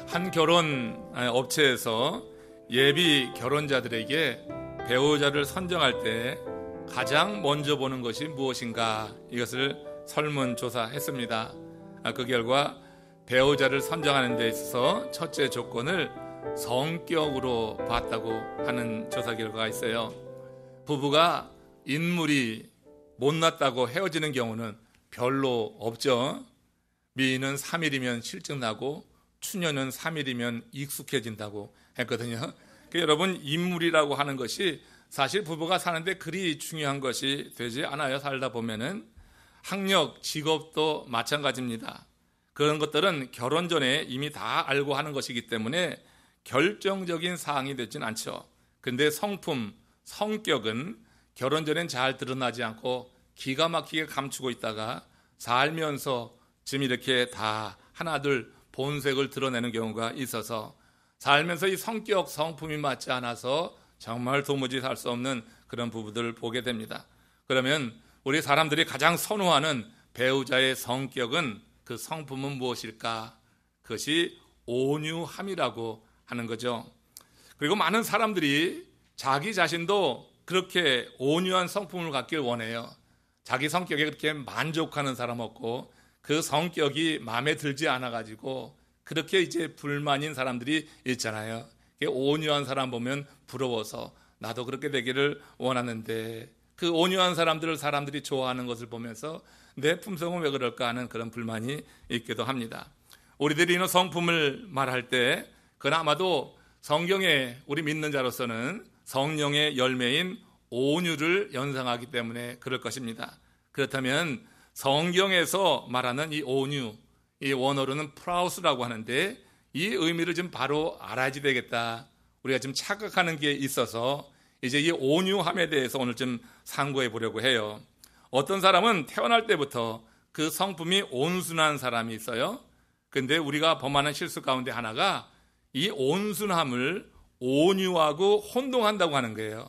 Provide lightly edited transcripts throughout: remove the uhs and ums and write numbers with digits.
한 결혼 업체에서 예비 결혼자들에게 배우자를 선정할 때 가장 먼저 보는 것이 무엇인가, 이것을 설문조사했습니다. 그 결과 배우자를 선정하는 데 있어서 첫째 조건을 성격으로 봤다고 하는 조사 결과가 있어요. 부부가 인물이 못났다고 헤어지는 경우는 별로 없죠. 미인은 3일이면 실증나고 추녀는 3일이면 익숙해진다고 했거든요. 그러니까 여러분, 인물이라고 하는 것이 사실 부부가 사는데 그리 중요한 것이 되지 않아요. 살다 보면은 학력, 직업도 마찬가지입니다. 그런 것들은 결혼 전에 이미 다 알고 하는 것이기 때문에 결정적인 사항이 되진 않죠. 그런데 성품, 성격은 결혼 전엔 잘 드러나지 않고 기가 막히게 감추고 있다가 살면서 지금 이렇게 다 하나둘 본색을 드러내는 경우가 있어서 살면서 이 성격, 성품이 맞지 않아서 정말 도무지 살 수 없는 그런 부부들을 보게 됩니다. 그러면 우리 사람들이 가장 선호하는 배우자의 성격은, 그 성품은 무엇일까? 그것이 온유함이라고 하는 거죠. 그리고 많은 사람들이 자기 자신도 그렇게 온유한 성품을 갖길 원해요. 자기 성격에 그렇게 만족하는 사람 없고 그 성격이 마음에 들지 않아가지고 그렇게 이제 불만인 사람들이 있잖아요. 온유한 사람 보면 부러워서 나도 그렇게 되기를 원하는데, 그 온유한 사람들을 사람들이 좋아하는 것을 보면서 내 품성은 왜 그럴까 하는 그런 불만이 있기도 합니다. 우리들이 이런 성품을 말할 때 그건 아마도 성경에 우리 믿는 자로서는 성령의 열매인 온유를 연상하기 때문에 그럴 것입니다. 그렇다면 성경에서 말하는 이 온유, 이 원어로는 프라우스라고 하는데 이 의미를 좀 바로 알아야지 되겠다. 우리가 좀 착각하는 게 있어서 이제 이 온유함에 대해서 오늘 좀 상고해 보려고 해요. 어떤 사람은 태어날 때부터 그 성품이 온순한 사람이 있어요. 근데 우리가 범하는 실수 가운데 하나가 이 온순함을 온유하고 혼동한다고 하는 거예요.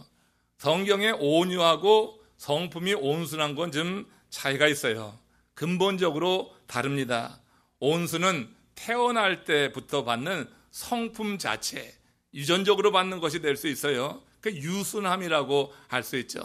성경에 온유하고 성품이 온순한 건 좀 차이가 있어요. 근본적으로 다릅니다. 온순은 태어날 때부터 받는 성품 자체, 유전적으로 받는 것이 될 수 있어요. 그 유순함이라고 할 수 있죠.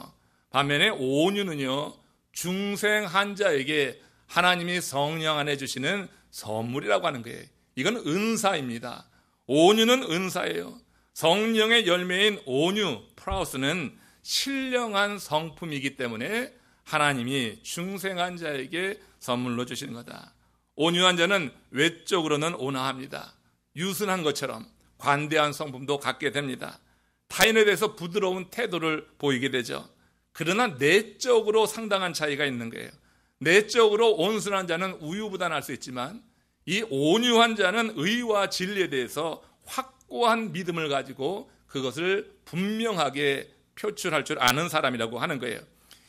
반면에 온유는요, 중생한 자에게 하나님이 성령 안에 주시는 선물이라고 하는 거예요. 이건 은사입니다. 온유는 은사예요. 성령의 열매인 온유, 프라우스는 신령한 성품이기 때문에 하나님이 중생한 자에게 선물로 주시는 거다. 온유한 자는 외적으로는 온화합니다. 유순한 것처럼 관대한 성품도 갖게 됩니다. 타인에 대해서 부드러운 태도를 보이게 되죠. 그러나 내적으로 상당한 차이가 있는 거예요. 내적으로 온순한 자는 우유부단할 수 있지만 이 온유한 자는 의와 진리에 대해서 확고한 믿음을 가지고 그것을 분명하게 표출할 줄 아는 사람이라고 하는 거예요.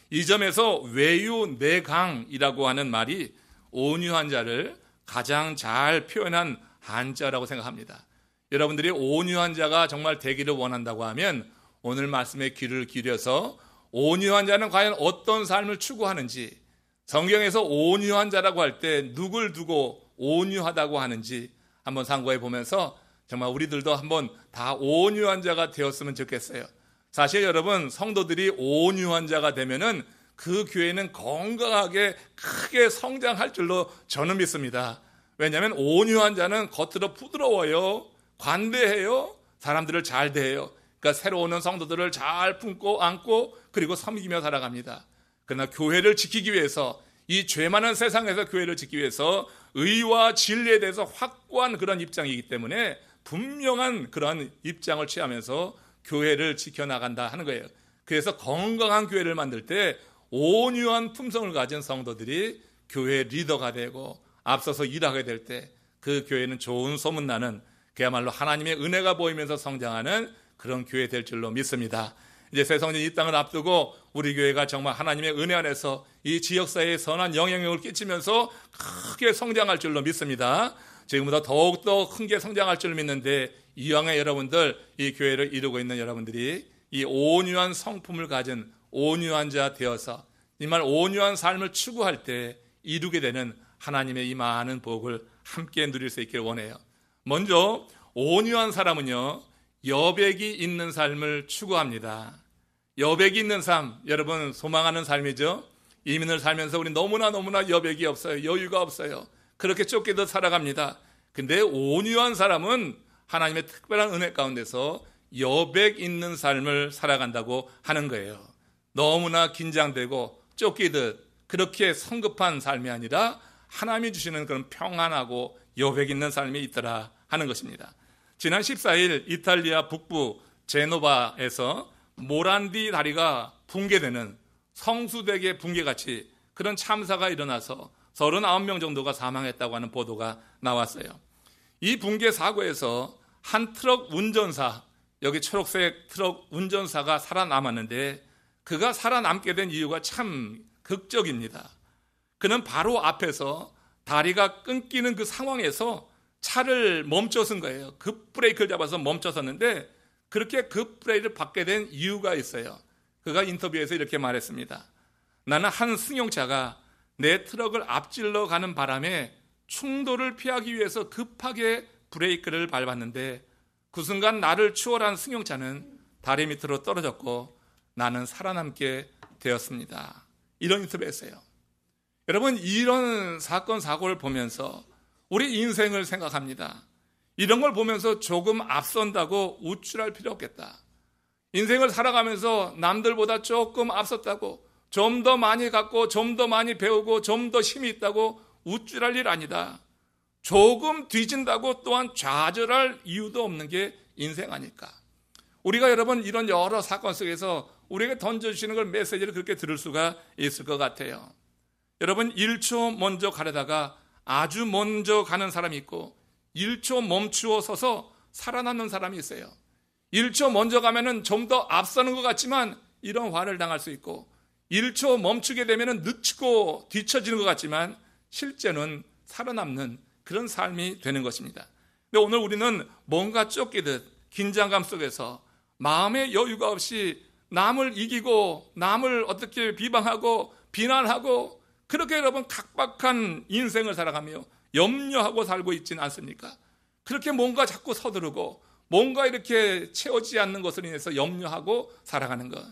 이 점에서 외유내강이라고 하는 말이 온유한 자를 가장 잘 표현한 한자라고 생각합니다. 여러분들이 온유한 자가 정말 되기를 원한다고 하면 오늘 말씀에 귀를 기울여서 온유한 자는 과연 어떤 삶을 추구하는지, 성경에서 온유한 자라고 할 때 누굴 두고 온유하다고 하는지 한번 상고해 보면서 정말 우리들도 한번 다 온유한 자가 되었으면 좋겠어요. 사실 여러분, 성도들이 온유한 자가 되면은 그 교회는 건강하게 크게 성장할 줄로 저는 믿습니다. 왜냐하면 온유한 자는 겉으로 부드러워요, 관대해요, 사람들을 잘 대해요. 그러니까 새로 오는 성도들을 잘 품고 안고 그리고 섬기며 살아갑니다. 그러나 교회를 지키기 위해서, 이 죄 많은 세상에서 교회를 지키기 위해서 의와 진리에 대해서 확고한 그런 입장이기 때문에 분명한 그런 입장을 취하면서 교회를 지켜나간다 하는 거예요. 그래서 건강한 교회를 만들 때 온유한 품성을 가진 성도들이 교회 리더가 되고 앞서서 일하게 될 때 그 교회는 좋은 소문나는, 그야말로 하나님의 은혜가 보이면서 성장하는 그런 교회 될 줄로 믿습니다. 이제 새 성전 이 땅을 앞두고 우리 교회가 정말 하나님의 은혜 안에서 이 지역사회에 선한 영향력을 끼치면서 크게 성장할 줄로 믿습니다. 지금보다 더욱더 큰 게 성장할 줄 믿는데, 이왕에 여러분들, 이 교회를 이루고 있는 여러분들이 이 온유한 성품을 가진 온유한 자 되어서 정말 온유한 삶을 추구할 때 이루게 되는 하나님의 이 많은 복을 함께 누릴 수 있기를 원해요. 먼저 온유한 사람은요, 여백이 있는 삶을 추구합니다. 여백이 있는 삶, 여러분 소망하는 삶이죠. 이민을 살면서 우리 너무나 여백이 없어요. 여유가 없어요. 그렇게 쫓기듯 살아갑니다. 근데 온유한 사람은 하나님의 특별한 은혜 가운데서 여백 있는 삶을 살아간다고 하는 거예요. 너무나 긴장되고 쫓기듯 그렇게 성급한 삶이 아니라 하나님이 주시는 그런 평안하고 여백 있는 삶이 있더라 하는 것입니다. 지난 14일 이탈리아 북부 제노바에서 모란디 다리가 붕괴되는 성수대교 붕괴같이 그런 참사가 일어나서 39명 정도가 사망했다고 하는 보도가 나왔어요. 이 붕괴 사고에서 한 트럭 운전사, 여기 초록색 트럭 운전사가 살아남았는데 그가 살아남게 된 이유가 참 극적입니다. 그는 바로 앞에서 다리가 끊기는 그 상황에서 차를 멈춰선 거예요. 급브레이크를 잡아서 멈춰섰는데 그렇게 급브레이크를 받게 된 이유가 있어요. 그가 인터뷰에서 이렇게 말했습니다. 나는 한 승용차가 내 트럭을 앞질러 가는 바람에 충돌을 피하기 위해서 급하게 브레이크를 밟았는데 그 순간 나를 추월한 승용차는 다리 밑으로 떨어졌고 나는 살아남게 되었습니다. 이런 인터뷰였어요. 여러분, 이런 사건 사고를 보면서 우리 인생을 생각합니다. 이런 걸 보면서 조금 앞선다고 우쭐할 필요 없겠다. 인생을 살아가면서 남들보다 조금 앞섰다고, 좀 더 많이 갖고 좀 더 많이 배우고 좀 더 힘이 있다고 우쭐할 일 아니다. 조금 뒤진다고 또한 좌절할 이유도 없는 게 인생 아닐까. 우리가 여러분 이런 여러 사건 속에서 우리에게 던져주시는 걸 메시지를 그렇게 들을 수가 있을 것 같아요. 여러분 1초 먼저 가려다가 아주 먼저 가는 사람이 있고 1초 멈추어 서서 살아남는 사람이 있어요. 1초 먼저 가면은 좀 더 앞서는 것 같지만 이런 화를 당할 수 있고 1초 멈추게 되면은 늦추고 뒤처지는 것 같지만 실제는 살아남는 그런 삶이 되는 것입니다. 근데 오늘 우리는 뭔가 쫓기듯 긴장감 속에서 마음의 여유가 없이 남을 이기고 남을 어떻게 비방하고 비난하고 그렇게 여러분 각박한 인생을 살아가며 염려하고 살고 있지는 않습니까? 그렇게 뭔가 자꾸 서두르고 뭔가 이렇게 채워지지 않는 것으로 인해서 염려하고 살아가는 것.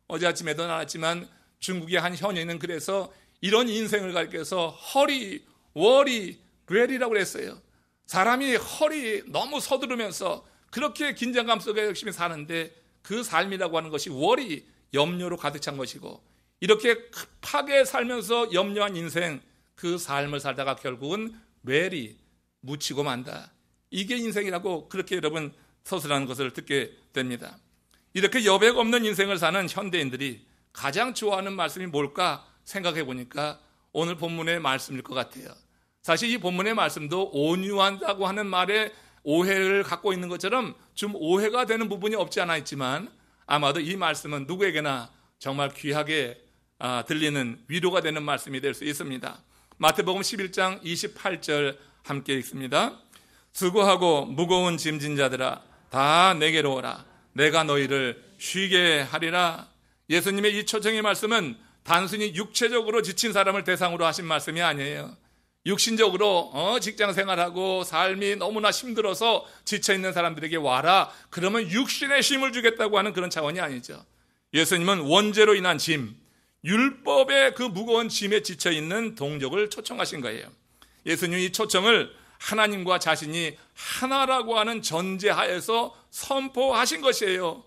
어제 아침에도 나왔지만 중국의 한 현인은 그래서 이런 인생을 가리켜서 허리, 워리, 레리라고 했어요. 사람이 허리 너무 서두르면서 그렇게 긴장감 속에 열심히 사는데 그 삶이라고 하는 것이 워리, 염려로 가득 찬 것이고 이렇게 급하게 살면서 염려한 인생, 그 삶을 살다가 결국은 레리, 묻히고 만다. 이게 인생이라고 그렇게 여러분 서술하는 것을 듣게 됩니다. 이렇게 여백 없는 인생을 사는 현대인들이 가장 좋아하는 말씀이 뭘까 생각해 보니까 오늘 본문의 말씀일 것 같아요. 사실 이 본문의 말씀도 온유한다고 하는 말에 오해를 갖고 있는 것처럼 좀 오해가 되는 부분이 없지 않아 있지만 아마도 이 말씀은 누구에게나 정말 귀하게 들리는 위로가 되는 말씀이 될 수 있습니다. 마태복음 11장 28절 함께 읽습니다. 수고하고 무거운 짐진 자들아 다 내게로 오라. 내가 너희를 쉬게 하리라. 예수님의 이 초청의 말씀은 단순히 육체적으로 지친 사람을 대상으로 하신 말씀이 아니에요. 육신적으로 직장 생활하고 삶이 너무나 힘들어서 지쳐있는 사람들에게 와라. 그러면 육신의 힘을 주겠다고 하는 그런 차원이 아니죠. 예수님은 원죄로 인한 짐, 율법의 그 무거운 짐에 지쳐있는 동족을 초청하신 거예요. 예수님이 이 초청을 하나님과 자신이 하나라고 하는 전제하에서 선포하신 것이에요.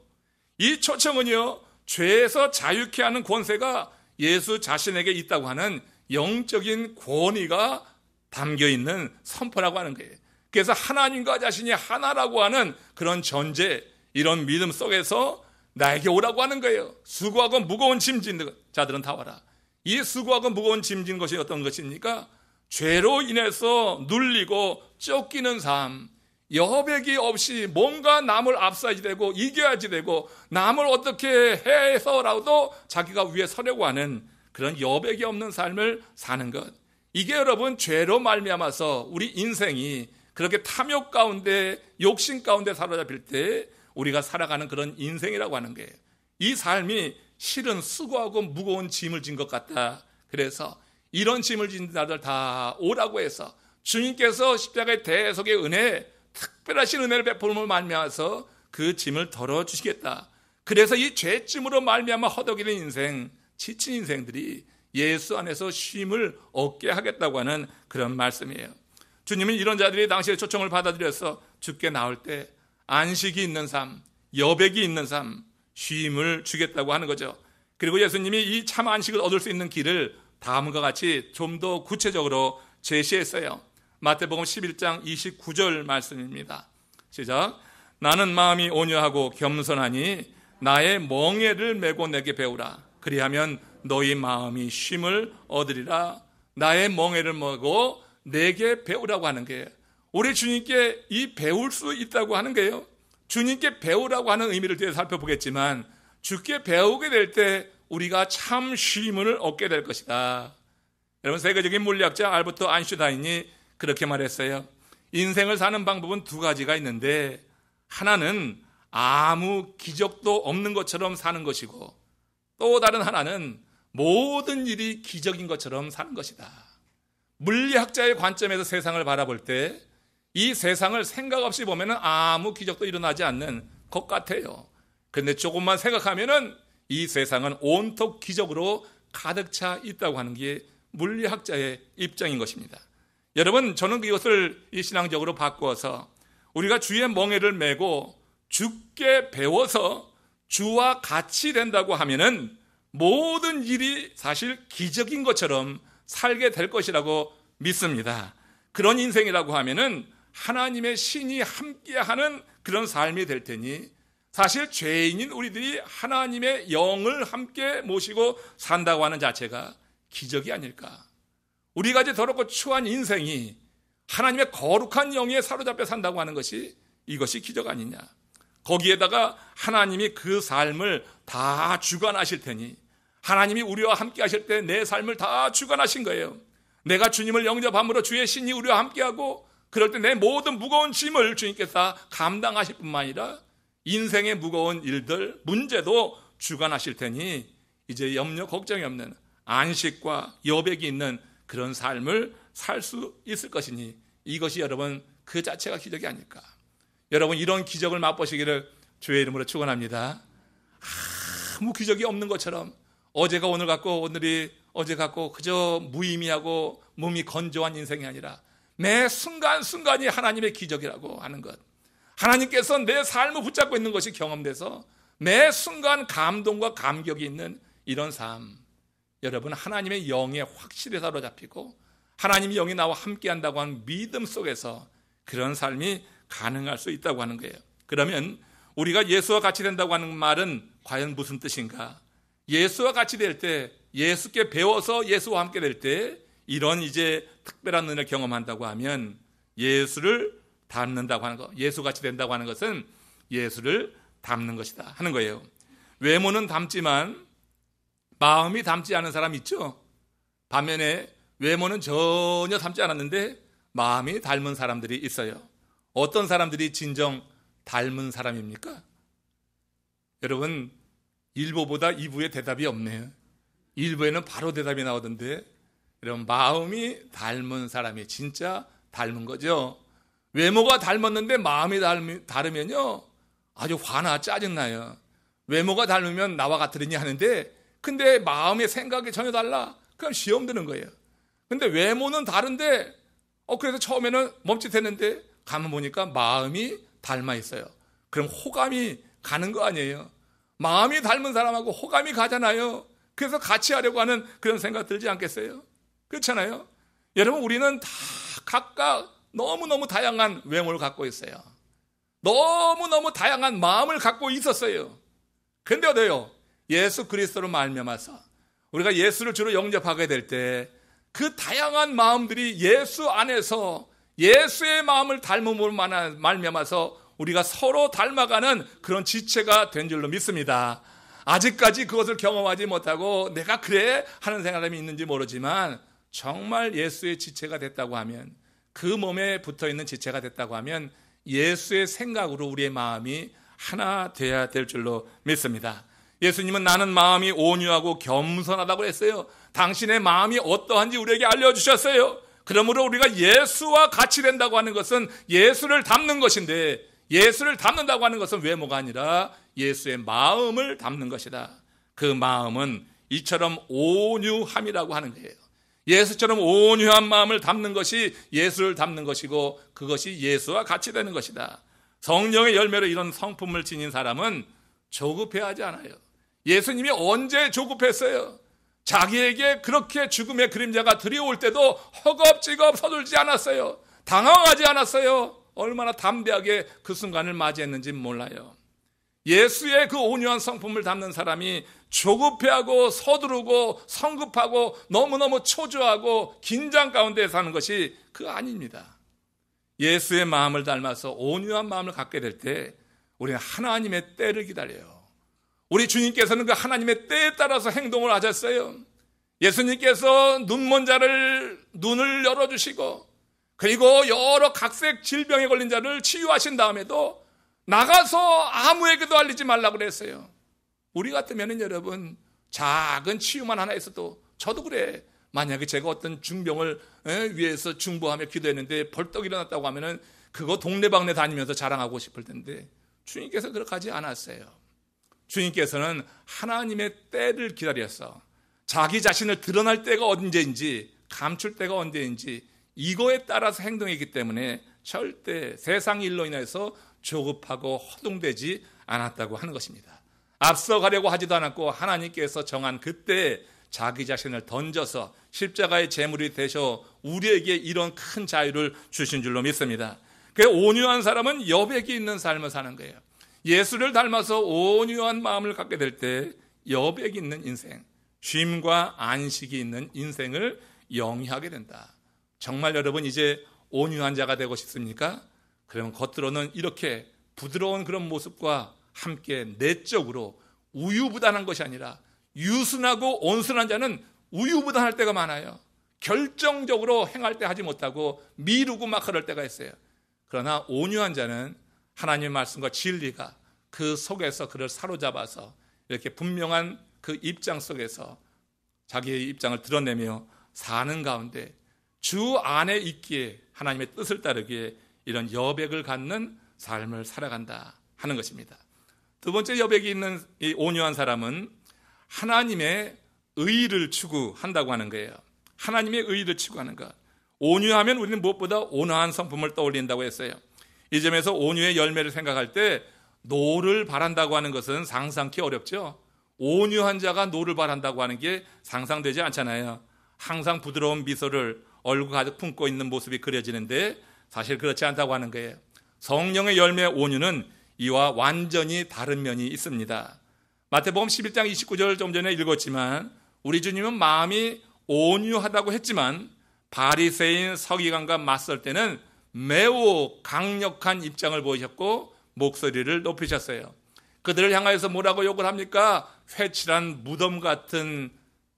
이 초청은요, 죄에서 자유케 하는 권세가 예수 자신에게 있다고 하는 영적인 권위가 담겨있는 선포라고 하는 거예요. 그래서 하나님과 자신이 하나라고 하는 그런 전제, 이런 믿음 속에서 나에게 오라고 하는 거예요. 수고하고 무거운 짐진 자들은 다 와라. 이 수고하고 무거운 짐진 것이 어떤 것입니까? 죄로 인해서 눌리고 쫓기는 삶, 여백이 없이 뭔가 남을 앞서야지 되고 이겨야지 되고 남을 어떻게 해서라도 자기가 위에 서려고 하는 그런 여백이 없는 삶을 사는 것. 이게 여러분 죄로 말미암아서 우리 인생이 그렇게 탐욕 가운데 욕심 가운데 사로잡힐 때 우리가 살아가는 그런 인생이라고 하는 거예요. 이 삶이 실은 수고하고 무거운 짐을 진 것 같다. 그래서 이런 짐을 진 자들 다 오라고 해서 주님께서 십자가의 대속의 은혜 특별하신 은혜를 베풀음을 말미암아서 그 짐을 덜어주시겠다. 그래서 이 죄짐으로 말미암아 허덕이는 인생, 지친 인생들이 예수 안에서 쉼을 얻게 하겠다고 하는 그런 말씀이에요. 주님은 이런 자들이 당시에 초청을 받아들여서 죽게 나올 때 안식이 있는 삶, 여백이 있는 삶, 쉼을 주겠다고 하는 거죠. 그리고 예수님이 이 참 안식을 얻을 수 있는 길을 다음과 같이 좀 더 구체적으로 제시했어요. 마태복음 11장 29절 말씀입니다. 시작. 나는 마음이 온유하고 겸손하니 나의 멍에를 메고 내게 배우라. 그리하면 너희 마음이 쉼을 얻으리라. 나의 멍에를 메고 내게 배우라고 하는 거예요. 우리 주님께 이 배울 수 있다고 하는 거예요. 주님께 배우라고 하는 의미를 뒤에 살펴보겠지만 주께 배우게 될 때 우리가 참 쉼을 얻게 될 것이다. 여러분, 세계적인 물리학자 알버트 아인슈타인이 그렇게 말했어요. 인생을 사는 방법은 두 가지가 있는데 하나는 아무 기적도 없는 것처럼 사는 것이고 또 다른 하나는 모든 일이 기적인 것처럼 사는 것이다. 물리학자의 관점에서 세상을 바라볼 때 이 세상을 생각 없이 보면 아무 기적도 일어나지 않는 것 같아요. 그런데 조금만 생각하면 이 세상은 온통 기적으로 가득 차 있다고 하는 게 물리학자의 입장인 것입니다. 여러분, 저는 이것을 신앙적으로 바꾸어서 우리가 주의 멍에를 메고 주께 배워서 주와 같이 된다고 하면은 모든 일이 사실 기적인 것처럼 살게 될 것이라고 믿습니다. 그런 인생이라고 하면은 하나님의 신이 함께하는 그런 삶이 될 테니 사실 죄인인 우리들이 하나님의 영을 함께 모시고 산다고 하는 자체가 기적이 아닐까. 우리가 이제 더럽고 추한 인생이 하나님의 거룩한 영에 사로잡혀 산다고 하는 것이 이것이 기적 아니냐. 거기에다가 하나님이 그 삶을 다 주관하실 테니 하나님이 우리와 함께 하실 때 내 삶을 다 주관하신 거예요. 내가 주님을 영접함으로 주의 신이 우리와 함께하고 그럴 때 내 모든 무거운 짐을 주님께서 다 감당하실 뿐만 아니라 인생의 무거운 일들, 문제도 주관하실 테니 이제 염려 걱정이 없는 안식과 여백이 있는 그런 삶을 살 수 있을 것이니 이것이 여러분 그 자체가 기적이 아닐까. 여러분, 이런 기적을 맛보시기를 주의 이름으로 축원합니다. 아무 기적이 없는 것처럼 어제가 오늘 같고 오늘이 어제 같고 그저 무의미하고 몸이 건조한 인생이 아니라 매 순간순간이 하나님의 기적이라고 하는 것. 하나님께서 내 삶을 붙잡고 있는 것이 경험돼서 매 순간 감동과 감격이 있는 이런 삶. 여러분, 하나님의 영에 확실히 사로잡히고 하나님의 영이 나와 함께한다고 하는 믿음 속에서 그런 삶이 가능할 수 있다고 하는 거예요. 그러면 우리가 예수와 같이 된다고 하는 말은 과연 무슨 뜻인가? 예수와 같이 될 때, 예수께 배워서 예수와 함께 될 때 이런 이제 특별한 은혜를 경험한다고 하면 예수를 닮는다고 하는 것, 예수같이 된다고 하는 것은 예수를 닮는 것이다 하는 거예요. 외모는 닮지만 마음이 닮지 않은 사람 있죠. 반면에 외모는 전혀 닮지 않았는데 마음이 닮은 사람들이 있어요. 어떤 사람들이 진정 닮은 사람입니까? 여러분, 1부보다 2부에 대답이 없네요. 1부에는 바로 대답이 나오던데 여러분, 마음이 닮은 사람이 진짜 닮은 거죠. 외모가 닮았는데 마음이 다르면요 아주 화나 짜증나요. 외모가 닮으면 나와 같으리니 하는데 근데 마음의 생각이 전혀 달라. 그럼 시험 드는 거예요. 근데 외모는 다른데 그래서 처음에는 멈칫했는데 가만 보니까 마음이 닮아 있어요. 그럼 호감이 가는 거 아니에요. 마음이 닮은 사람하고 호감이 가잖아요. 그래서 같이 하려고 하는 그런 생각 들지 않겠어요? 그렇잖아요. 여러분, 우리는 다 각각 너무너무 다양한 외모를 갖고 있어요. 너무너무 다양한 마음을 갖고 있었어요. 근데 어때요? 예수 그리스도로 말미암아서 우리가 예수를 주로 영접하게 될 때 그 다양한 마음들이 예수 안에서 예수의 마음을 닮음으로 말미암아서 우리가 서로 닮아가는 그런 지체가 된 줄로 믿습니다. 아직까지 그것을 경험하지 못하고 내가 그래 하는 사람이 있는지 모르지만 정말 예수의 지체가 됐다고 하면, 그 몸에 붙어있는 지체가 됐다고 하면 예수의 생각으로 우리의 마음이 하나 돼야 될 줄로 믿습니다. 예수님은 나는 마음이 온유하고 겸손하다고 했어요. 당신의 마음이 어떠한지 우리에게 알려주셨어요. 그러므로 우리가 예수와 같이 된다고 하는 것은 예수를 닮는 것인데, 예수를 닮는다고 하는 것은 외모가 아니라 예수의 마음을 닮는 것이다. 그 마음은 이처럼 온유함이라고 하는 거예요. 예수처럼 온유한 마음을 담는 것이 예수를 담는 것이고, 그것이 예수와 같이 되는 것이다. 성령의 열매로 이런 성품을 지닌 사람은 조급해하지 않아요. 예수님이 언제 조급했어요? 자기에게 그렇게 죽음의 그림자가 들이올 때도 허겁지겁 서둘지 않았어요. 당황하지 않았어요. 얼마나 담대하게 그 순간을 맞이했는지 몰라요. 예수의 그 온유한 성품을 담는 사람이 조급해하고 서두르고 성급하고 너무너무 초조하고 긴장 가운데 사는 것이 그 아닙니다. 예수의 마음을 닮아서 온유한 마음을 갖게 될 때 우리는 하나님의 때를 기다려요. 우리 주님께서는 그 하나님의 때에 따라서 행동을 하셨어요. 예수님께서 눈먼 자를 눈을 열어주시고, 그리고 여러 각색 질병에 걸린 자를 치유하신 다음에도 나가서 아무에게도 알리지 말라고 그랬어요. 우리 같으면 여러분, 작은 치유만 하나 있어도, 저도 그래, 만약에 제가 어떤 중병을 위해서 중보하며 기도했는데 벌떡 일어났다고 하면은 그거 동네방네 다니면서 자랑하고 싶을 텐데, 주님께서 그렇게 하지 않았어요. 주님께서는 하나님의 때를 기다려서 자기 자신을 드러날 때가 언제인지, 감출 때가 언제인지 이거에 따라서 행동했기 때문에 절대 세상 일로 인해서 조급하고 허둥대지 않았다고 하는 것입니다. 앞서가려고 하지도 않았고, 하나님께서 정한 그때 자기 자신을 던져서 십자가의 제물이 되셔 우리에게 이런 큰 자유를 주신 줄로 믿습니다. 그 온유한 사람은 여백이 있는 삶을 사는 거예요. 예수를 닮아서 온유한 마음을 갖게 될 때 여백이 있는 인생, 쉼과 안식이 있는 인생을 영위하게 된다. 정말 여러분, 이제 온유한 자가 되고 싶습니까? 그러면 겉으로는 이렇게 부드러운 그런 모습과 함께 내적으로 우유부단한 것이 아니라, 유순하고 온순한 자는 우유부단할 때가 많아요. 결정적으로 행할 때 하지 못하고 미루고 막 그럴 때가 있어요. 그러나 온유한 자는 하나님의 말씀과 진리가 그 속에서 그를 사로잡아서 이렇게 분명한 그 입장 속에서 자기의 입장을 드러내며 사는 가운데 주 안에 있기에, 하나님의 뜻을 따르기에 이런 여백을 갖는 삶을 살아간다 하는 것입니다. 두 번째 여백이 있는 이 온유한 사람은 하나님의 의를 추구한다고 하는 거예요. 하나님의 의를 추구하는 것. 온유하면 우리는 무엇보다 온화한 성품을 떠올린다고 했어요. 이 점에서 온유의 열매를 생각할 때 노를 바란다고 하는 것은 상상하기 어렵죠. 온유한 자가 노를 바란다고 하는 게 상상되지 않잖아요. 항상 부드러운 미소를 얼굴 가득 품고 있는 모습이 그려지는데 사실 그렇지 않다고 하는 거예요. 성령의 열매 온유는 이와 완전히 다른 면이 있습니다. 마태복음 11장 29절 좀 전에 읽었지만, 우리 주님은 마음이 온유하다고 했지만 바리새인 서기관과 맞설 때는 매우 강력한 입장을 보이셨고 목소리를 높이셨어요. 그들을 향하여서 뭐라고 욕을 합니까? 회칠한 무덤 같은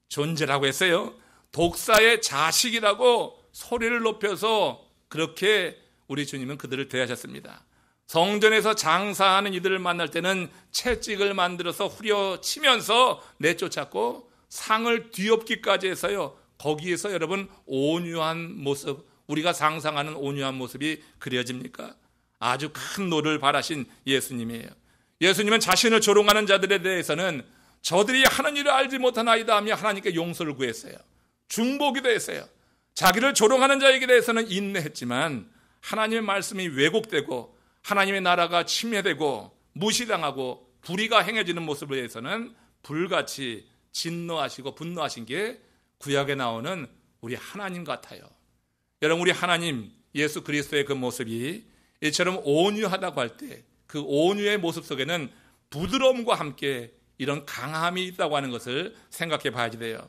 존재라고 했어요. 독사의 자식이라고 소리를 높여서 그렇게 우리 주님은 그들을 대하셨습니다. 성전에서 장사하는 이들을 만날 때는 채찍을 만들어서 후려치면서 내쫓았고 상을 뒤엎기까지 해서요, 거기에서 여러분 온유한 모습, 우리가 상상하는 온유한 모습이 그려집니까? 아주 큰 노를 바라신 예수님이에요. 예수님은 자신을 조롱하는 자들에 대해서는 저들이 하는 일을 알지 못한 아이다 하며 하나님께 용서를 구했어요. 중보기도 했어요. 자기를 조롱하는 자에게 대해서는 인내했지만 하나님의 말씀이 왜곡되고 하나님의 나라가 침해되고 무시당하고 불의가 행해지는 모습에 대해서는 불같이 진노하시고 분노하신 게 구약에 나오는 우리 하나님 같아요. 여러분, 우리 하나님 예수 그리스도의 그 모습이 이처럼 온유하다고 할 때 그 온유의 모습 속에는 부드러움과 함께 이런 강함이 있다고 하는 것을 생각해 봐야지 돼요.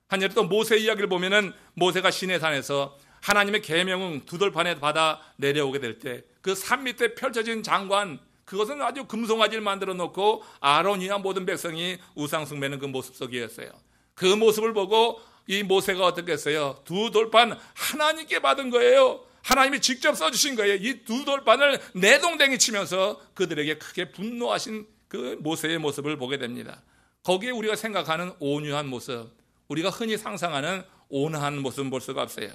한여름 또 모세 이야기를 보면은 모세가 시내산에서 하나님의 계명은 두 돌판에 받아 내려오게 될 때 그 산 밑에 펼쳐진 장관, 그것은 아주 금송아지를 만들어 놓고 아론이나 모든 백성이 우상 숭배하는 그 모습 속이었어요. 그 모습을 보고 이 모세가 어떻게 했어요? 두 돌판 하나님께 받은 거예요. 하나님이 직접 써주신 거예요. 이 두 돌판을 내동댕이 치면서 그들에게 크게 분노하신 그 모세의 모습을 보게 됩니다. 거기에 우리가 생각하는 온유한 모습, 우리가 흔히 상상하는 온화한 모습은 볼 수가 없어요.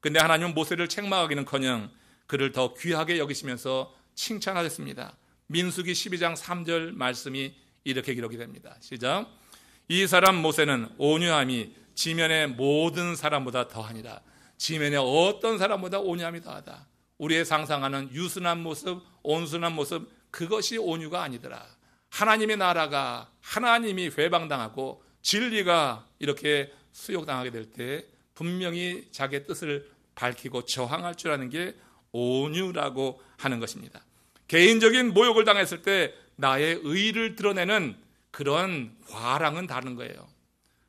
근데 하나님은 모세를 책망하기는커녕 그를 더 귀하게 여기시면서 칭찬하셨습니다. 민수기 12장 3절 말씀이 이렇게 기록이 됩니다. 시작. 이 사람 모세는 온유함이 지면의 모든 사람보다 더하니라. 지면의 어떤 사람보다 온유함이 더하다. 우리의 상상하는 유순한 모습, 온순한 모습, 그것이 온유가 아니더라. 하나님의 나라가, 하나님이 회방당하고 진리가 이렇게 수욕당하게 될 때 분명히 자기의 뜻을 밝히고 저항할 줄 아는 게 온유라고 하는 것입니다. 개인적인 모욕을 당했을 때 나의 의를 드러내는 그런 화랑은 다른 거예요.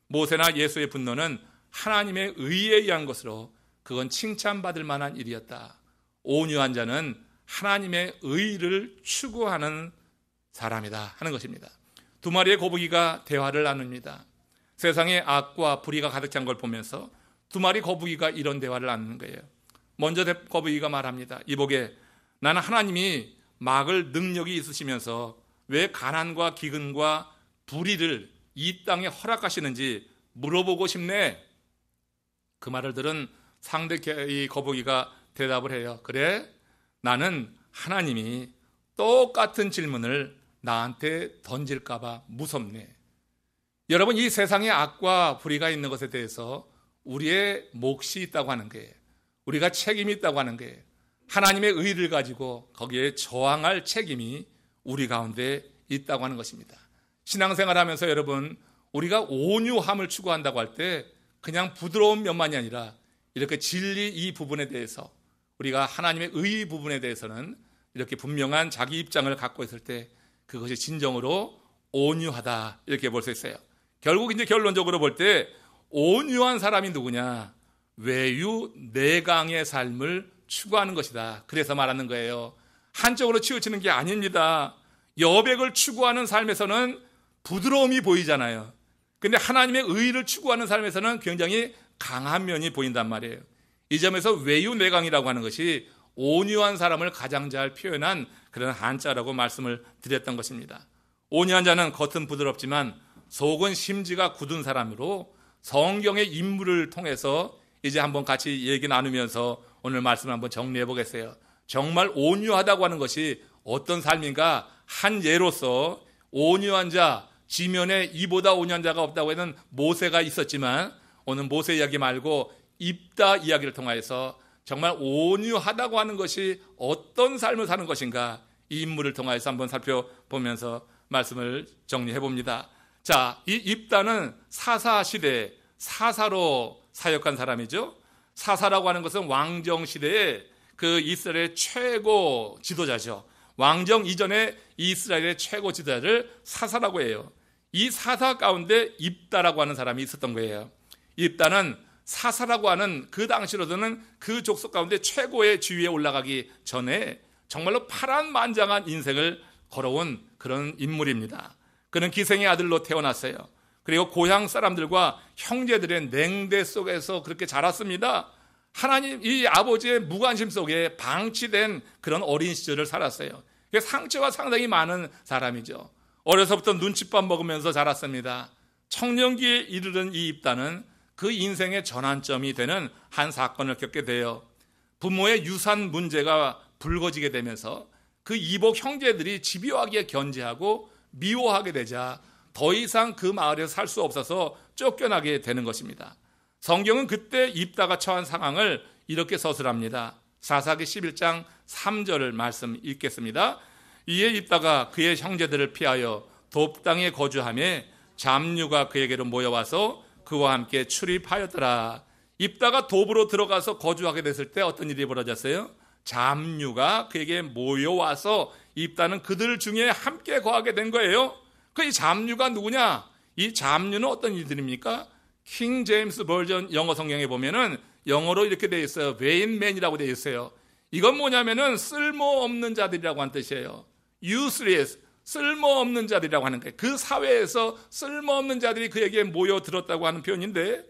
모세나 예수의 분노는 하나님의 의에 의한 것으로 그건 칭찬받을 만한 일이었다. 온유한 자는 하나님의 의를 추구하는 사람이다 하는 것입니다. 두 마리의 거북이가 대화를 나눕니다. 세상에 악과 불의가 가득 찬 걸 보면서 두 마리 거북이가 이런 대화를 나누는 거예요. 먼저 거북이가 말합니다. 이보게, 나는 하나님이 막을 능력이 있으시면서 왜 가난과 기근과 불의를 이 땅에 허락하시는지 물어보고 싶네. 그 말을 들은 상대 이 거북이가 대답을 해요. 그래, 나는 하나님이 똑같은 질문을 나한테 던질까 봐 무섭네. 여러분, 이 세상에 악과 불의가 있는 것에 대해서 우리의 몫이 있다고 하는 거예요. 우리가 책임이 있다고 하는 거예요. 하나님의 의를 가지고 거기에 저항할 책임이 우리 가운데 있다고 하는 것입니다. 신앙생활하면서 여러분, 우리가 온유함을 추구한다고 할 때 그냥 부드러운 면만이 아니라 이렇게 진리 이 부분에 대해서, 우리가 하나님의 의 부분에 대해서는 이렇게 분명한 자기 입장을 갖고 있을 때 그것이 진정으로 온유하다, 이렇게 볼 수 있어요. 결국 이제 결론적으로 볼 때 온유한 사람이 누구냐? 외유 내강의 삶을 추구하는 것이다. 그래서 말하는 거예요. 한쪽으로 치우치는 게 아닙니다. 여백을 추구하는 삶에서는 부드러움이 보이잖아요. 근데 하나님의 의를 추구하는 삶에서는 굉장히 강한 면이 보인단 말이에요. 이 점에서 외유 내강이라고 하는 것이 온유한 사람을 가장 잘 표현한 그런 한자라고 말씀을 드렸던 것입니다. 온유한 자는 겉은 부드럽지만 속은 심지가 굳은 사람으로 성경의 인물을 통해서 이제 한번 같이 얘기 나누면서 오늘 말씀을 한번 정리해 보겠어요. 정말 온유하다고 하는 것이 어떤 삶인가? 한 예로서 온유한 자, 지면에 이보다 온유한 자가 없다고 하는 모세가 있었지만 오늘 모세 이야기 말고 입다 이야기를 통해서 정말 온유하다고 하는 것이 어떤 삶을 사는 것인가, 이 인물을 통해서 한번 살펴보면서 말씀을 정리해 봅니다. 자, 이 입다는 사사 시대 사사로 사역한 사람이죠. 사사라고 하는 것은 왕정 시대의 그 이스라엘의 최고 지도자죠. 왕정 이전에 이스라엘의 최고 지도자를 사사라고 해요. 이 사사 가운데 입다라고 하는 사람이 있었던 거예요. 입다는 사사라고 하는 그 당시로서는 그 족속 가운데 최고의 지위에 올라가기 전에 정말로 파란만장한 인생을 걸어온 그런 인물입니다. 그는 기생의 아들로 태어났어요. 그리고 고향 사람들과 형제들의 냉대 속에서 그렇게 자랐습니다. 하나님, 이 아버지의 무관심 속에 방치된 그런 어린 시절을 살았어요. 상처가 상당히 많은 사람이죠. 어려서부터 눈칫밥 먹으면서 자랐습니다. 청년기에 이르는 이 입다는 그 인생의 전환점이 되는 한 사건을 겪게 돼요. 부모의 유산 문제가 불거지게 되면서 그 이복 형제들이 집요하게 견제하고 미워하게 되자 더 이상 그 마을에서 살 수 없어서 쫓겨나게 되는 것입니다. 성경은 그때 입다가 처한 상황을 이렇게 서술합니다. 사사기 11장 3절을 말씀 읽겠습니다. 이에 입다가 그의 형제들을 피하여 돕 땅에 거주하며 잡류가 그에게로 모여와서 그와 함께 출입하였더라. 입다가 돕으로 들어가서 거주하게 됐을 때 어떤 일이 벌어졌어요? 잡류가 그에게 모여와서 입다는 그들 중에 함께 거하게 된 거예요. 그 이 잡류가 누구냐? 이 잡류는 어떤 이들입니까? 킹 제임스 버전 영어 성경에 보면은 영어로 이렇게 되어 있어요. vainman이라고 되어 있어요. 이건 뭐냐면은 쓸모없는 자들이라고 하는 뜻이에요. useless, 쓸모없는 자들이라고 하는 거예요. 그 사회에서 쓸모없는 자들이 그에게 모여들었다고 하는 표현인데,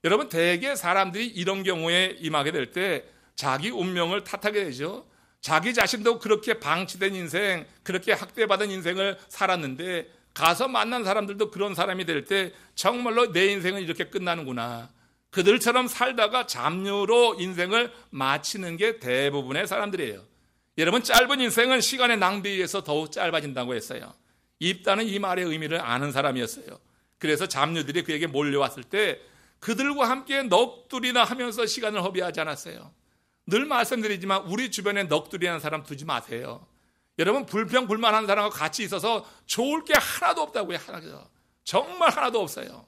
여러분, 대개 사람들이 이런 경우에 임하게 될 때 자기 운명을 탓하게 되죠. 자기 자신도 그렇게 방치된 인생, 그렇게 학대받은 인생을 살았는데 가서 만난 사람들도 그런 사람이 될 때 정말로 내 인생은 이렇게 끝나는구나. 그들처럼 살다가 잡류로 인생을 마치는 게 대부분의 사람들이에요. 여러분, 짧은 인생은 시간의 낭비에 의해서 더욱 짧아진다고 했어요. 입다는 이 말의 의미를 아는 사람이었어요. 그래서 잡류들이 그에게 몰려왔을 때 그들과 함께 넋두리나 하면서 시간을 허비하지 않았어요. 늘 말씀드리지만 우리 주변에 넋두리하는 사람 두지 마세요. 여러분, 불평불만하는 사람과 같이 있어서 좋을 게 하나도 없다고요. 정말 하나도 없어요.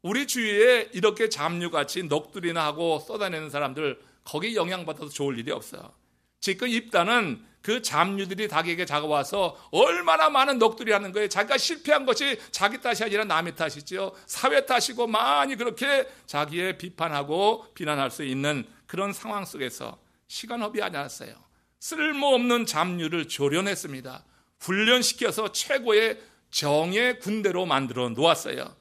우리 주위에 이렇게 잡류같이 넋두리나 하고 쏟아내는 사람들, 거기 영향받아서 좋을 일이 없어요. 지금 입다는 그 잡류들이 자기에게 다가와서 얼마나 많은 넋두리 하는 거예요. 자기가 실패한 것이 자기 탓이 아니라 남의 탓이죠. 사회 탓이고 많이 그렇게 자기의 비판하고 비난할 수 있는 그런 상황 속에서 시간 허비하지 않았어요. 쓸모없는 잡류를 조련했습니다. 훈련시켜서 최고의 정의 군대로 만들어 놓았어요.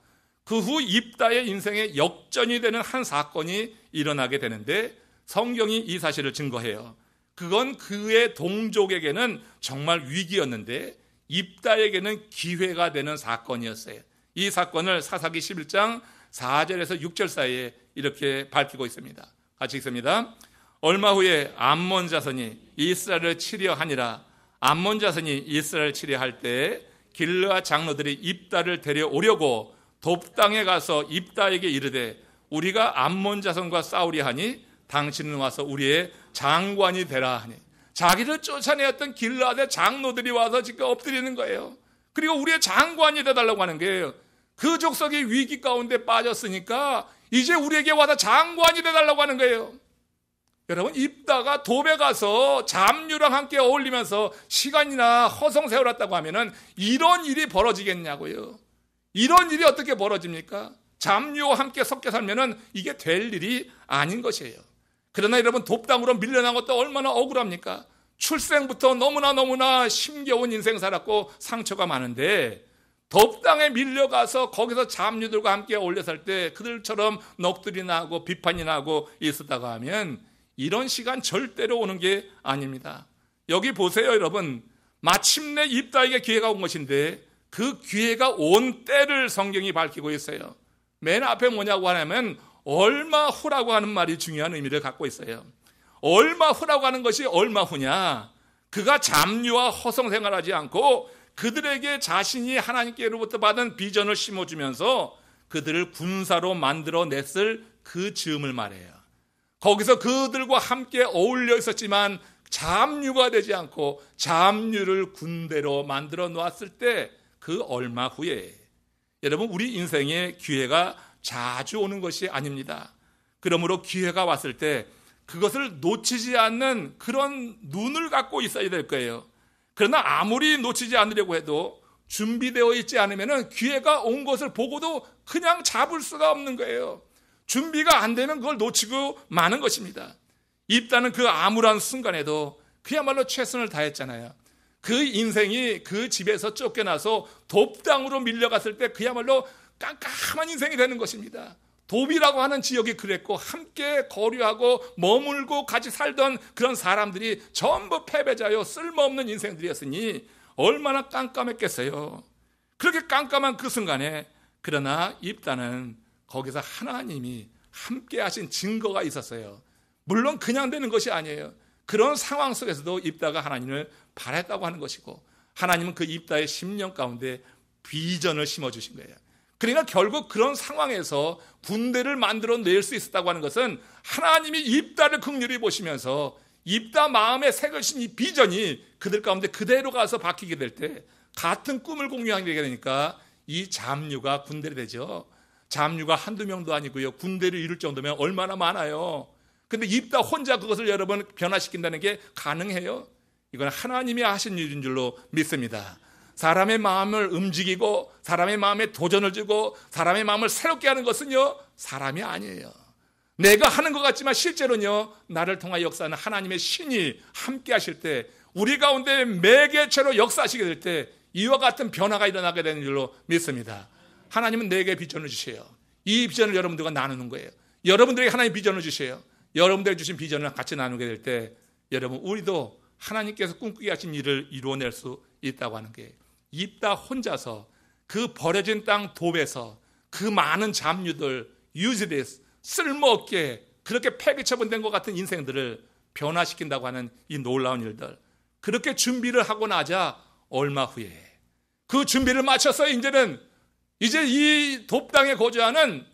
그 후 입다의 인생에 역전이 되는 한 사건이 일어나게 되는데 성경이 이 사실을 증거해요. 그건 그의 동족에게는 정말 위기였는데 입다에게는 기회가 되는 사건이었어요. 이 사건을 사사기 11장 4절에서 6절 사이에 이렇게 밝히고 있습니다. 같이 읽습니다. 얼마 후에 암몬 자손이 이스라엘을 치려하니라. 암몬 자손이 이스라엘을 치려할 때 길르앗 장로들이 입다를 데려오려고 돕 땅에 가서 입다에게 이르되 우리가 암몬 자손과 싸우려 하니 당신은 와서 우리의 장관이 되라 하니, 자기를 쫓아내었던 길르앗의 장로들이 와서 지금 엎드리는 거예요. 그리고 우리의 장관이 되달라고 하는 거예요. 그 족속이 위기 가운데 빠졌으니까 이제 우리에게 와서 장관이 되달라고 하는 거예요. 여러분, 입다가 돕에 가서 잡류랑 함께 어울리면서 시간이나 허송 세월했다고 하면은 이런 일이 벌어지겠냐고요. 이런 일이 어떻게 벌어집니까? 잡류와 함께 섞여 살면은 이게 될 일이 아닌 것이에요. 그러나 여러분, 돕 땅으로 밀려난 것도 얼마나 억울합니까? 출생부터 너무나 힘겨운 인생 살았고 상처가 많은데 돕 땅에 밀려가서 거기서 잡류들과 함께 어울려 살 때 그들처럼 넋두리나 하고 비판이나 하고 있었다고 하면 이런 시간 절대로 오는 게 아닙니다. 여기 보세요, 여러분. 마침내 입다에게 기회가 온 것인데 그 기회가 온 때를 성경이 밝히고 있어요. 맨 앞에 뭐냐고 하냐면 얼마 후라고 하는 말이 중요한 의미를 갖고 있어요. 얼마 후라고 하는 것이 얼마 후냐? 그가 잡류와 허송 생활하지 않고 그들에게 자신이 하나님께로부터 받은 비전을 심어주면서 그들을 군사로 만들어냈을 그 즈음을 말해요. 거기서 그들과 함께 어울려 있었지만 잡류가 되지 않고 잡류를 군대로 만들어 놓았을 때 그 얼마 후에, 여러분, 우리 인생에 기회가 자주 오는 것이 아닙니다. 그러므로 기회가 왔을 때 그것을 놓치지 않는 그런 눈을 갖고 있어야 될 거예요. 그러나 아무리 놓치지 않으려고 해도 준비되어 있지 않으면 기회가 온 것을 보고도 그냥 잡을 수가 없는 거예요. 준비가 안 되면 그걸 놓치고 마는 것입니다. 입다는 그 암울한 순간에도 그야말로 최선을 다했잖아요. 그 인생이 그 집에서 쫓겨나서 돕 땅으로 밀려갔을 때 그야말로 깜깜한 인생이 되는 것입니다. 돕이라고 하는 지역이 그랬고 함께 거류하고 머물고 같이 살던 그런 사람들이 전부 패배자요, 쓸모없는 인생들이었으니 얼마나 깜깜했겠어요. 그렇게 깜깜한 그 순간에 그러나 입다는 거기서 하나님이 함께 하신 증거가 있었어요. 물론 그냥 되는 것이 아니에요. 그런 상황 속에서도 입다가 하나님을 바랬다고 하는 것이고 하나님은 그 입다의 심령 가운데 비전을 심어주신 거예요. 그러니까 결국 그런 상황에서 군대를 만들어낼 수 있었다고 하는 것은 하나님이 입다를 긍휼히 보시면서 입다 마음에 새겨신 이 비전이 그들 가운데 그대로 가서 박히게 될 때 같은 꿈을 공유하게 되니까 이 잡류가 군대가 되죠. 잡류가 한두 명도 아니고요. 군대를 이룰 정도면 얼마나 많아요. 근데 입다 혼자 그것을 여러분 변화시킨다는 게 가능해요? 이건 하나님이 하신 일인 줄로 믿습니다. 사람의 마음을 움직이고 사람의 마음에 도전을 주고 사람의 마음을 새롭게 하는 것은요, 사람이 아니에요. 내가 하는 것 같지만 실제로는요, 나를 통하여 역사하는 하나님의 신이 함께 하실 때 우리 가운데 매개체로 역사하시게 될 때 이와 같은 변화가 일어나게 되는 줄로 믿습니다. 하나님은 내게 비전을 주세요. 이 비전을 여러분들과 나누는 거예요. 여러분들에게 하나님 비전을 주세요. 여러분들에게 주신 비전을 같이 나누게 될 때 여러분, 우리도 하나님께서 꿈꾸게 하신 일을 이루어낼 수 있다고 하는 게, 입다 혼자서 그 버려진 땅 돕에서 그 많은 잡류들 유지돼서 쓸모없게 그렇게 폐기 처분된 것 같은 인생들을 변화시킨다고 하는 이 놀라운 일들, 그렇게 준비를 하고 나자 얼마 후에 그 준비를 마쳐서 이제 이 돕당에 거주하는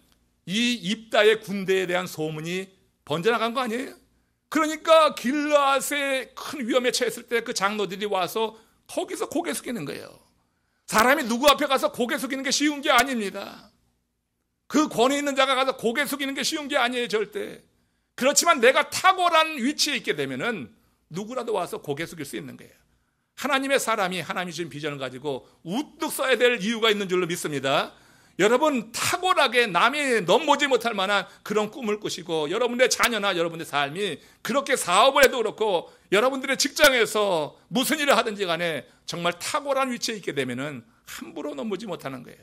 이 입다의 군대에 대한 소문이 번져나간 거 아니에요? 그러니까 길르앗의 큰 위험에 처했을 때 그 장로들이 와서 거기서 고개 숙이는 거예요. 사람이 누구 앞에 가서 고개 숙이는 게 쉬운 게 아닙니다. 그 권위 있는 자가 가서 고개 숙이는 게 쉬운 게 아니에요, 절대. 그렇지만 내가 탁월한 위치에 있게 되면은 누구라도 와서 고개 숙일 수 있는 거예요. 하나님의 사람이 하나님이 주신 비전을 가지고 우뚝 서야 될 이유가 있는 줄로 믿습니다. 여러분, 탁월하게 남이 넘보지 못할 만한 그런 꿈을 꾸시고, 여러분의 자녀나 여러분의 삶이 그렇게 사업을 해도 그렇고, 여러분들의 직장에서 무슨 일을 하든지 간에 정말 탁월한 위치에 있게 되면은 함부로 넘보지 못하는 거예요.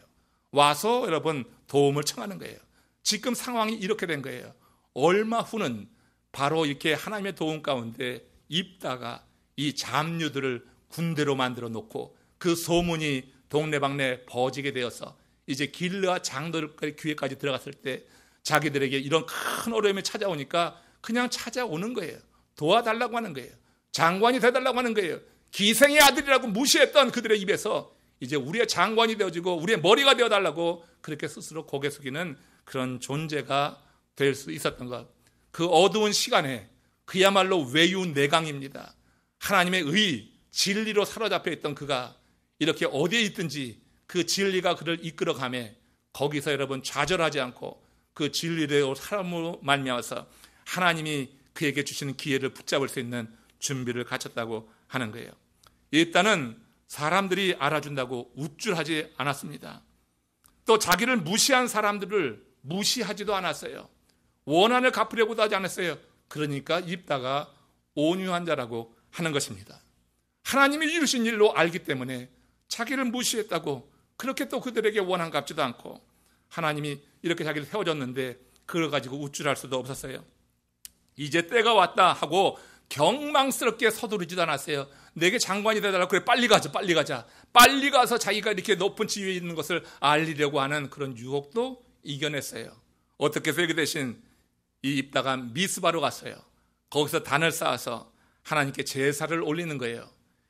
와서 여러분 도움을 청하는 거예요. 지금 상황이 이렇게 된 거예요. 얼마 후는 바로 이렇게 하나님의 도움 가운데 입다가 이 잡류들을 군대로 만들어 놓고 그 소문이 동네방네 퍼지게 되어서 이제 길르앗 장로들 귀에까지 들어갔을 때 자기들에게 이런 큰 어려움이 찾아오니까 그냥 찾아오는 거예요. 도와달라고 하는 거예요. 장관이 되달라고 하는 거예요. 기생의 아들이라고 무시했던 그들의 입에서 이제 우리의 장관이 되어지고 우리의 머리가 되어달라고 그렇게 스스로 고개 숙이는 그런 존재가 될 수 있었던 것. 그 어두운 시간에 그야말로 외유내강입니다. 하나님의 의, 진리로 사로잡혀 있던 그가 이렇게 어디에 있든지 그 진리가 그를 이끌어가매 거기서 여러분 좌절하지 않고 그 진리로 사람으로 말미암아서 하나님이 그에게 주시는 기회를 붙잡을 수 있는 준비를 갖췄다고 하는 거예요. 일단은 사람들이 알아준다고 우쭐하지 않았습니다. 또 자기를 무시한 사람들을 무시하지도 않았어요. 원한을 갚으려고도 하지 않았어요. 그러니까 입다가 온유한 자라고 하는 것입니다. 하나님이 이루신 일로 알기 때문에 자기를 무시했다고 그렇게 또 그들에게 원한 갚지도 않고 하나님이 이렇게 자기를 세워줬는데 그걸 가지고 우쭐할 수도 없었어요. 이제 때가 왔다 하고 경망스럽게 서두르지도 않았어요. 내게 장관이 되달라고 그래 빨리 가자 빨리 가자. 빨리 가서 자기가 이렇게 높은 지위에 있는 것을 알리려고 하는 그런 유혹도 이겨냈어요. 어떻게 해서 여기 대신 이 입다가 미스바로 갔어요. 거기서 단을 쌓아서 하나님께 제사를 올리는 거예요.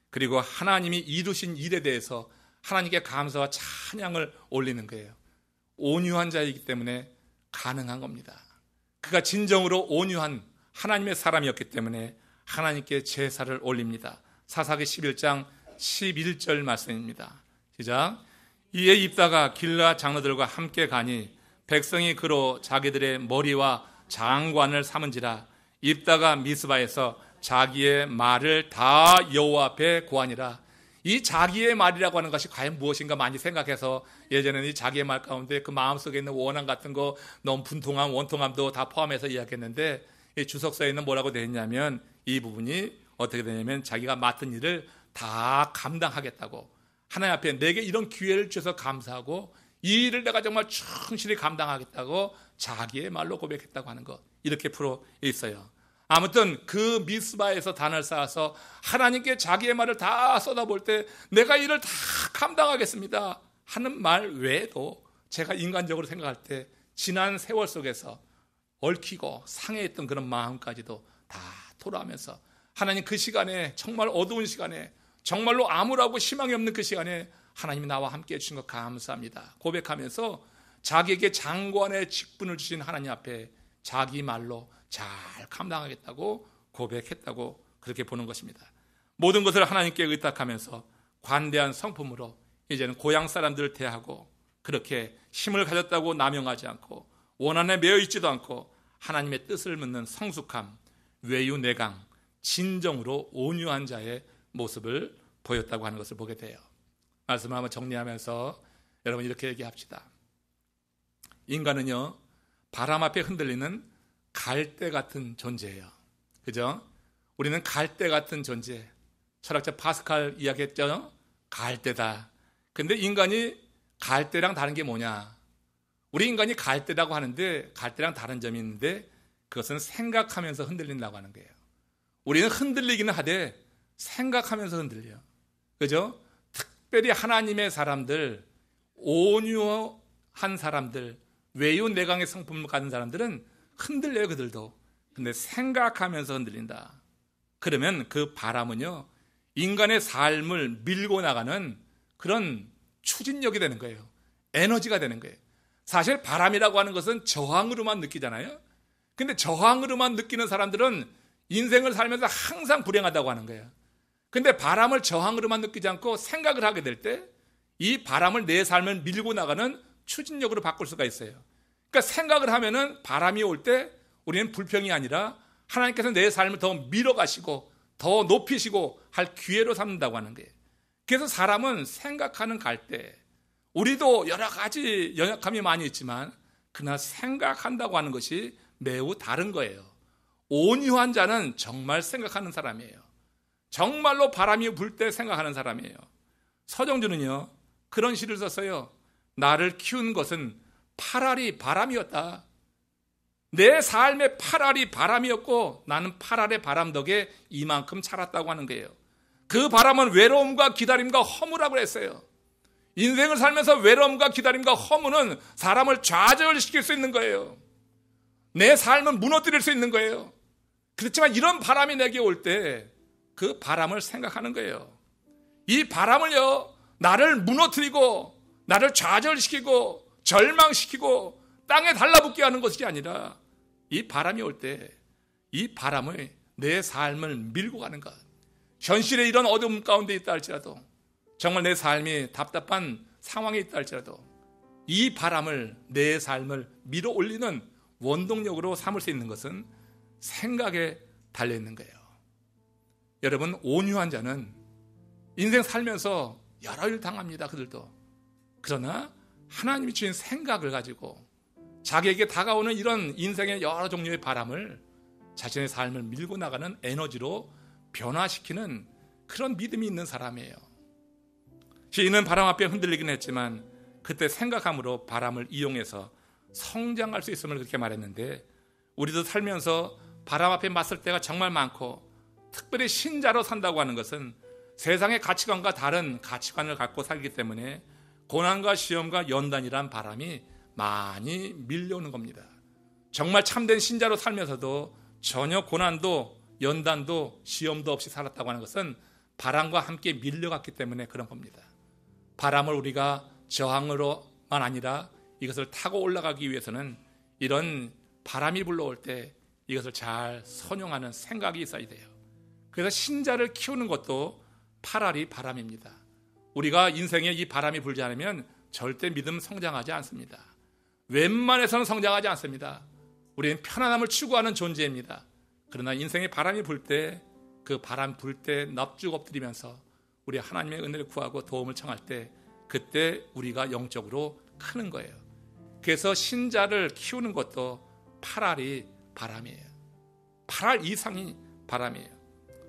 그리고 하나님이 이루신 일에 대해서 하나님께 감사와 찬양을 올리는 거예요. 온유한 자이기 때문에 가능한 겁니다. 그가 진정으로 온유한 하나님의 사람이었기 때문에 하나님께 제사를 올립니다. 사사기 11장 11절 말씀입니다. 시작. 이에 입다가 길르앗 장로들과 함께 가니 백성이 그로 자기들의 머리와 장관을 삼은지라. 입다가 미스바에서 자기의 말을 다 여호와 앞에 고하니라. 이 자기의 말이라고 하는 것이 과연 무엇인가 많이 생각해서 예전에는 이 자기의 말 가운데 그 마음속에 있는 원한 같은 거 너무 분통함, 원통함도 다 포함해서 이야기했는데 이 주석서에는 뭐라고 되어 있냐면 이 부분이 어떻게 되냐면 자기가 맡은 일을 다 감당하겠다고 하나님 앞에 내게 이런 기회를 주셔서 감사하고 이 일을 내가 정말 충실히 감당하겠다고 자기의 말로 고백했다고 하는 것 이렇게 풀어 있어요. 아무튼 그 미스바에서 단을 쌓아서 하나님께 자기의 말을 다 쏟아볼 때 내가 이를 다 감당하겠습니다 하는 말 외에도 제가 인간적으로 생각할 때 지난 세월 속에서 얽히고 상해했던 그런 마음까지도 다 토로하면서 하나님 그 시간에 정말 어두운 시간에 정말로 암울하고 희망이 없는 그 시간에 하나님이 나와 함께 해주신 것 감사합니다 고백하면서 자기에게 장관의 직분을 주신 하나님 앞에 자기 말로 잘 감당하겠다고 고백했다고 그렇게 보는 것입니다. 모든 것을 하나님께 의탁하면서 관대한 성품으로 이제는 고향 사람들을 대하고 그렇게 힘을 가졌다고 남용하지 않고 원한에 매여 있지도 않고 하나님의 뜻을 묻는 성숙함, 외유내강, 진정으로 온유한 자의 모습을 보였다고 하는 것을 보게 돼요. 말씀을 한번 정리하면서 여러분 이렇게 얘기합시다. 인간은요 바람 앞에 흔들리는 갈대 같은 존재예요. 그죠? 우리는 갈대 같은 존재. 철학자 파스칼 이야기했죠? 갈대다. 근데 인간이 갈대랑 다른 게 뭐냐? 우리 인간이 갈대라고 하는데 갈대랑 다른 점이 있는데 그것은 생각하면서 흔들린다고 하는 거예요. 우리는 흔들리기는 하되 생각하면서 흔들려요. 그죠? 특별히 하나님의 사람들, 온유한 사람들, 외유내강의 성품을 가진 사람들은 흔들려요, 그들도. 근데 생각하면서 흔들린다. 그러면 그 바람은요, 인간의 삶을 밀고 나가는 그런 추진력이 되는 거예요. 에너지가 되는 거예요. 사실 바람이라고 하는 것은 저항으로만 느끼잖아요. 근데 저항으로만 느끼는 사람들은 인생을 살면서 항상 불행하다고 하는 거예요. 근데 바람을 저항으로만 느끼지 않고 생각을 하게 될 때 이 바람을 내 삶을 밀고 나가는 추진력으로 바꿀 수가 있어요. 그러니까 생각을 하면은 바람이 올 때 우리는 불평이 아니라 하나님께서 내 삶을 더 밀어가시고 더 높이시고 할 기회로 삼는다고 하는 거예요. 그래서 사람은 생각하는 갈대, 우리도 여러 가지 연약함이 많이 있지만 그러나 생각한다고 하는 것이 매우 다른 거예요. 온유한 자는 정말 생각하는 사람이에요. 정말로 바람이 불 때 생각하는 사람이에요. 서정주는요, 그런 시를 썼어요. 나를 키운 것은 8알이 바람이었다. 내 삶의 8알이 바람이었고 나는 8알의 바람 덕에 이만큼 자랐다고 하는 거예요. 그 바람은 외로움과 기다림과 허무라고 했어요. 인생을 살면서 외로움과 기다림과 허무는 사람을 좌절시킬 수 있는 거예요. 내 삶을 무너뜨릴 수 있는 거예요. 그렇지만 이런 바람이 내게 올 때 그 바람을 생각하는 거예요. 이 바람을요, 나를 무너뜨리고 나를 좌절시키고 절망시키고 땅에 달라붙게 하는 것이 아니라 이 바람이 올 때 이 바람을 내 삶을 밀고 가는 것. 현실의 이런 어둠 가운데 있다 할지라도, 정말 내 삶이 답답한 상황에 있다 할지라도 이 바람을 내 삶을 밀어 올리는 원동력으로 삼을 수 있는 것은 생각에 달려있는 거예요. 여러분, 온유한 자는 인생 살면서 여러 일 당합니다. 그들도. 그러나 하나님이 주신 생각을 가지고 자기에게 다가오는 이런 인생의 여러 종류의 바람을 자신의 삶을 밀고 나가는 에너지로 변화시키는 그런 믿음이 있는 사람이에요. 시인은 바람 앞에 흔들리긴 했지만 그때 생각함으로 바람을 이용해서 성장할 수 있음을 그렇게 말했는데, 우리도 살면서 바람 앞에 맞설 때가 정말 많고, 특별히 신자로 산다고 하는 것은 세상의 가치관과 다른 가치관을 갖고 살기 때문에 고난과 시험과 연단이란 바람이 많이 밀려오는 겁니다. 정말 참된 신자로 살면서도 전혀 고난도 연단도 시험도 없이 살았다고 하는 것은 바람과 함께 밀려갔기 때문에 그런 겁니다. 바람을 우리가 저항으로만 아니라 이것을 타고 올라가기 위해서는 이런 바람이 불러올 때 이것을 잘 선용하는 생각이 있어야 돼요. 그래서 신자를 키우는 것도 8알이 바람입니다. 우리가 인생에 이 바람이 불지 않으면 절대 믿음 성장하지 않습니다. 웬만해서는 성장하지 않습니다. 우리는 편안함을 추구하는 존재입니다. 그러나 인생의 바람이 불 때, 그 바람 불 때 납죽 엎드리면서 우리 하나님의 은혜를 구하고 도움을 청할 때, 그때 우리가 영적으로 크는 거예요. 그래서 신자를 키우는 것도 8알이 바람이에요. 8알 이상이 바람이에요.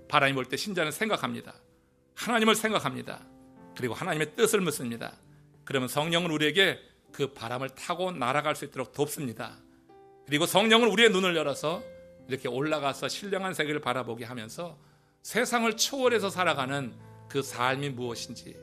바람이 불 때 신자는 생각합니다. 하나님을 생각합니다. 그리고 하나님의 뜻을 묻습니다. 그러면 성령은 우리에게 그 바람을 타고 날아갈 수 있도록 돕습니다. 그리고 성령은 우리의 눈을 열어서 이렇게 올라가서 신령한 세계를 바라보게 하면서 세상을 초월해서 살아가는 그 삶이 무엇인지,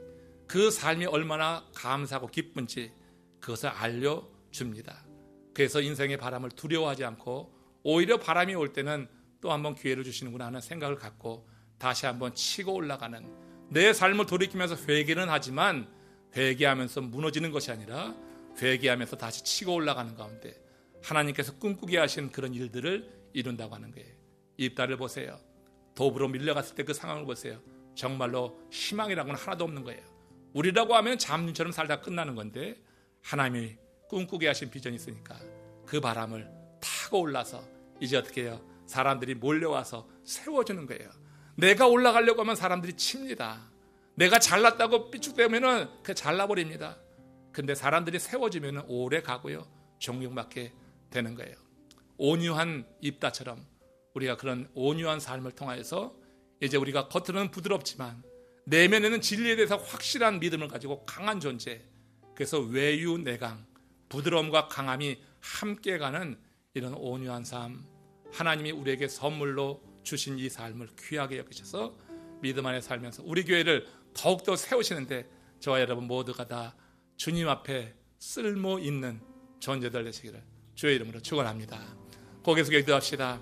그 삶이 얼마나 감사하고 기쁜지 그것을 알려줍니다. 그래서 인생의 바람을 두려워하지 않고 오히려 바람이 올 때는 또 한번 기회를 주시는구나 하는 생각을 갖고 다시 한번 치고 올라가는, 내 삶을 돌이키면서 회개는 하지만 회개하면서 무너지는 것이 아니라 회개하면서 다시 치고 올라가는 가운데 하나님께서 꿈꾸게 하신 그런 일들을 이룬다고 하는 거예요. 입다를 보세요. 도부로 밀려갔을 때 그 상황을 보세요. 정말로 희망이라고는 하나도 없는 거예요. 우리라고 하면 잠님처럼 살다 끝나는 건데 하나님이 꿈꾸게 하신 비전이 있으니까 그 바람을 타고 올라서 이제 어떻게 해요? 사람들이 몰려와서 세워주는 거예요. 내가 올라가려고 하면 사람들이 칩니다. 내가 잘났다고 삐죽대면은 그 잘라버립니다. 근데 사람들이 세워주면 오래 가고요, 존경받게 되는 거예요. 온유한 입다처럼 우리가 그런 온유한 삶을 통하여서 이제 우리가 겉으로는 부드럽지만 내면에는 진리에 대해서 확실한 믿음을 가지고 강한 존재, 그래서 외유내강, 부드러움과 강함이 함께 가는 이런 온유한 삶, 하나님이 우리에게 선물로 주신 이 삶을 귀하게 여기셔서 믿음 안에 살면서 우리 교회를 더욱더 세우시는데 저와 여러분 모두가 다 주님 앞에 쓸모 있는 존재들 되시기를 주의 이름으로 축원합니다. 고개 숙여 기도합시다.